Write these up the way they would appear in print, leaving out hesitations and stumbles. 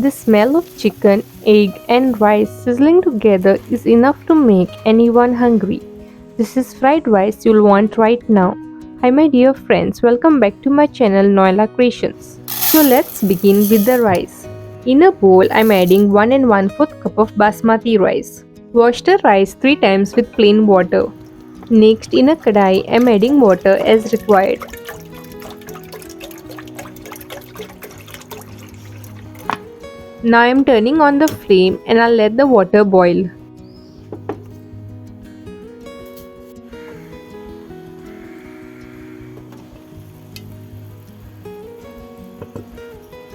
The smell of chicken, egg, and rice sizzling together is enough to make anyone hungry. This is fried rice you'll want right now. Hi, my dear friends, welcome back to my channel Noila Creations. So, let's begin with the rice. In a bowl, I'm adding 1 and 1/4 cup of basmati rice. Wash the rice 3 times with plain water. Next, in a kadai, I'm adding water as required. Now I'm turning on the flame and I'll let the water boil.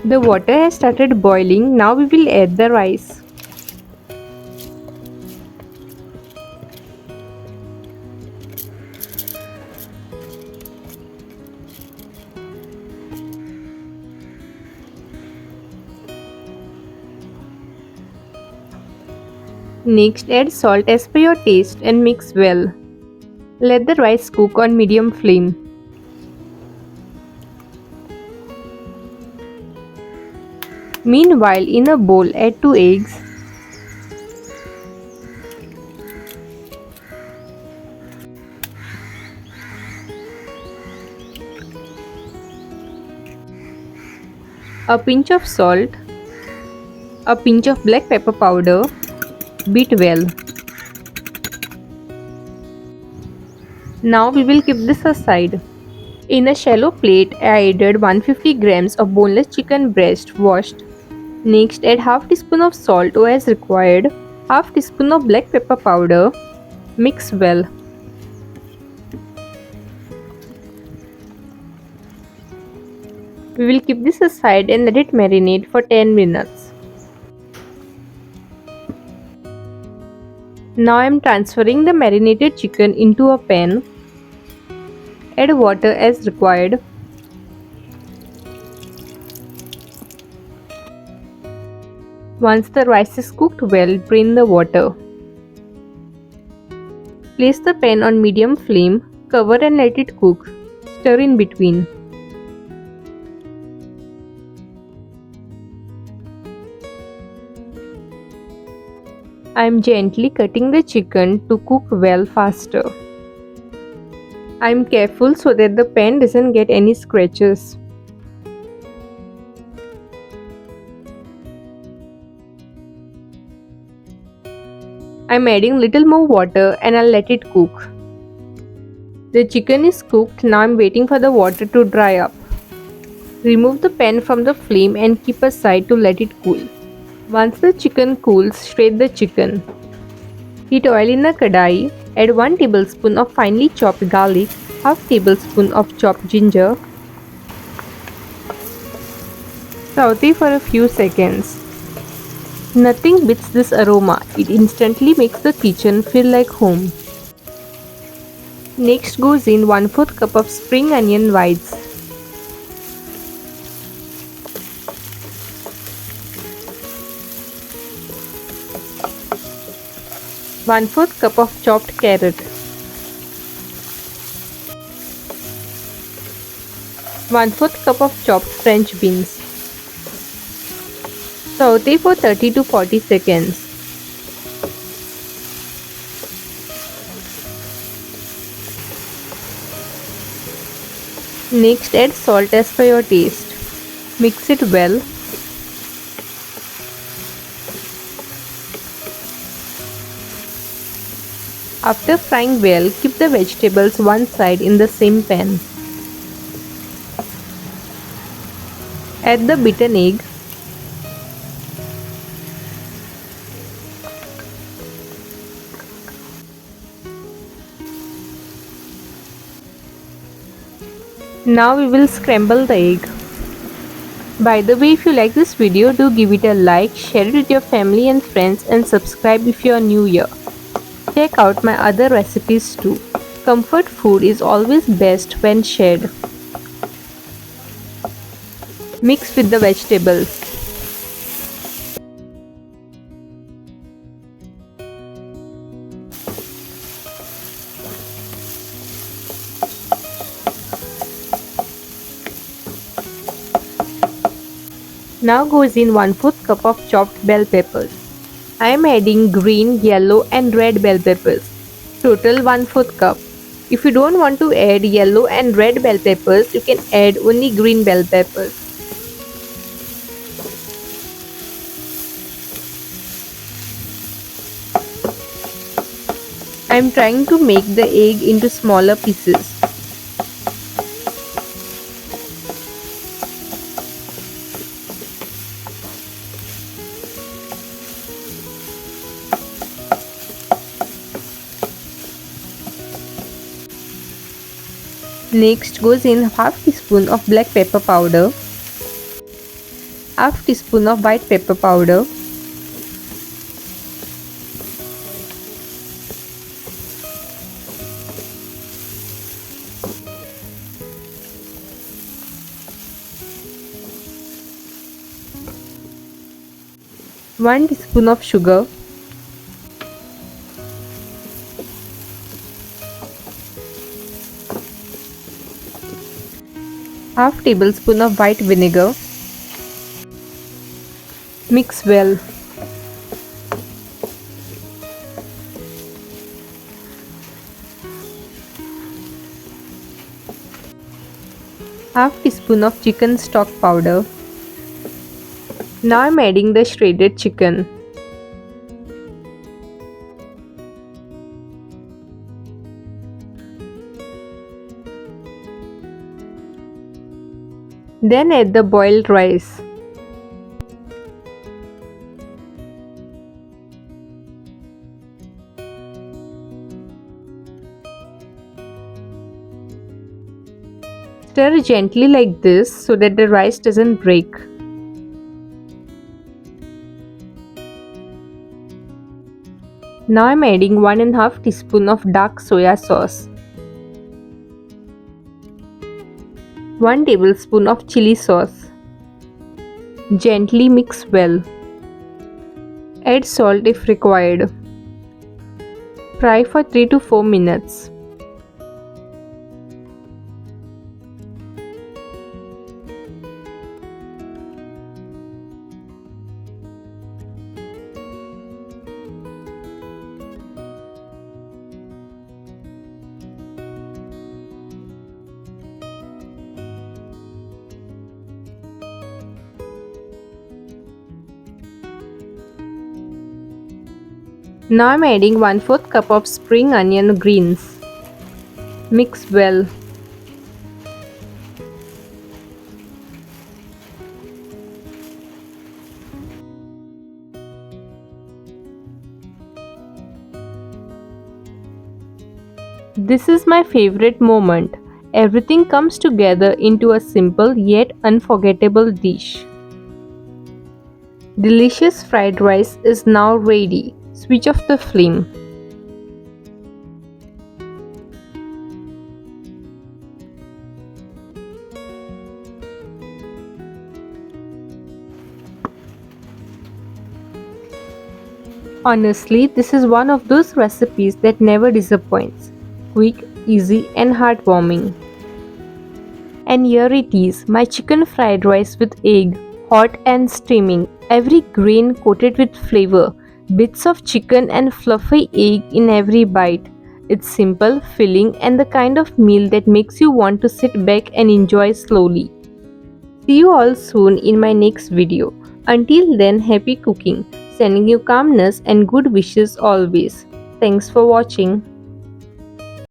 The water has started boiling. Now we will add the rice. Next, add salt as per your taste and mix well. Let the rice cook on medium flame. Meanwhile, in a bowl, add 2 eggs, a pinch of salt, a pinch of black pepper powder. Beat well. Now we will keep this aside. In a shallow plate, I added 150 grams of boneless chicken breast washed. Next, add half teaspoon of salt as required, half teaspoon of black pepper powder. Mix well. We will keep this aside and let it marinate for 10 minutes. Now I am transferring the marinated chicken into a pan. Add water as required. Once the rice is cooked well, drain the water. Place the pan on medium flame, cover and let it cook. Stir in between. I am gently cutting the chicken to cook well faster. I am careful so that the pan doesn't get any scratches. I am adding little more water and I'll let it cook. The chicken is cooked, now I am waiting for the water to dry up. Remove the pan from the flame and keep aside to let it cool. Once the chicken cools, strain the chicken. Heat oil in a kadai, add 1 tablespoon of finely chopped garlic, half tablespoon of chopped ginger. Saute for a few seconds. Nothing beats this aroma, it instantly makes the kitchen feel like home. Next goes in 1/4 cup of spring onion whites. 1/4 cup of chopped carrot. 1/4 cup of chopped French beans. Saute for 30 to 40 seconds. Next, add salt as per your taste. Mix it well. After frying well, keep the vegetables one side in the same pan. Add the beaten egg. Now we will scramble the egg. By the way, if you like this video, do give it a like, share it with your family and friends, and subscribe if you are new here. Check out my other recipes too. Comfort food is always best when shared. Mix with the vegetables. Now goes in 1/4 cup of chopped bell peppers. I am adding green, yellow and red bell peppers. Total 1/4 cup. If you don't want to add yellow and red bell peppers, you can add only green bell peppers. I am trying to make the egg into smaller pieces. Next goes in half teaspoon of black pepper powder, half teaspoon of white pepper powder, 1 teaspoon of sugar, half tablespoon of white vinegar. Mix well. Half teaspoon of chicken stock powder. Now I am adding the shredded chicken. Then add the boiled rice. Stir gently like this so that the rice doesn't break. Now I am adding 1½ teaspoon of dark soya sauce, 1 tablespoon of chili sauce. Gently mix well. Add salt if required. Fry for 3 to 4 minutes. Now I am adding 1/4 cup of spring onion greens. Mix well. This is my favorite moment. Everything comes together into a simple yet unforgettable dish. Delicious fried rice is now ready. Switch off the flame. Honestly, this is one of those recipes that never disappoints. Quick, easy and heartwarming. And here it is, my chicken fried rice with egg, hot and steaming, every grain coated with flavor, bits of chicken and fluffy egg in every bite. It's simple, filling and the kind of meal that makes you want to sit back and enjoy slowly. See you all soon in my next video. Until then, happy cooking, sending you calmness and good wishes always. Thanks for watching.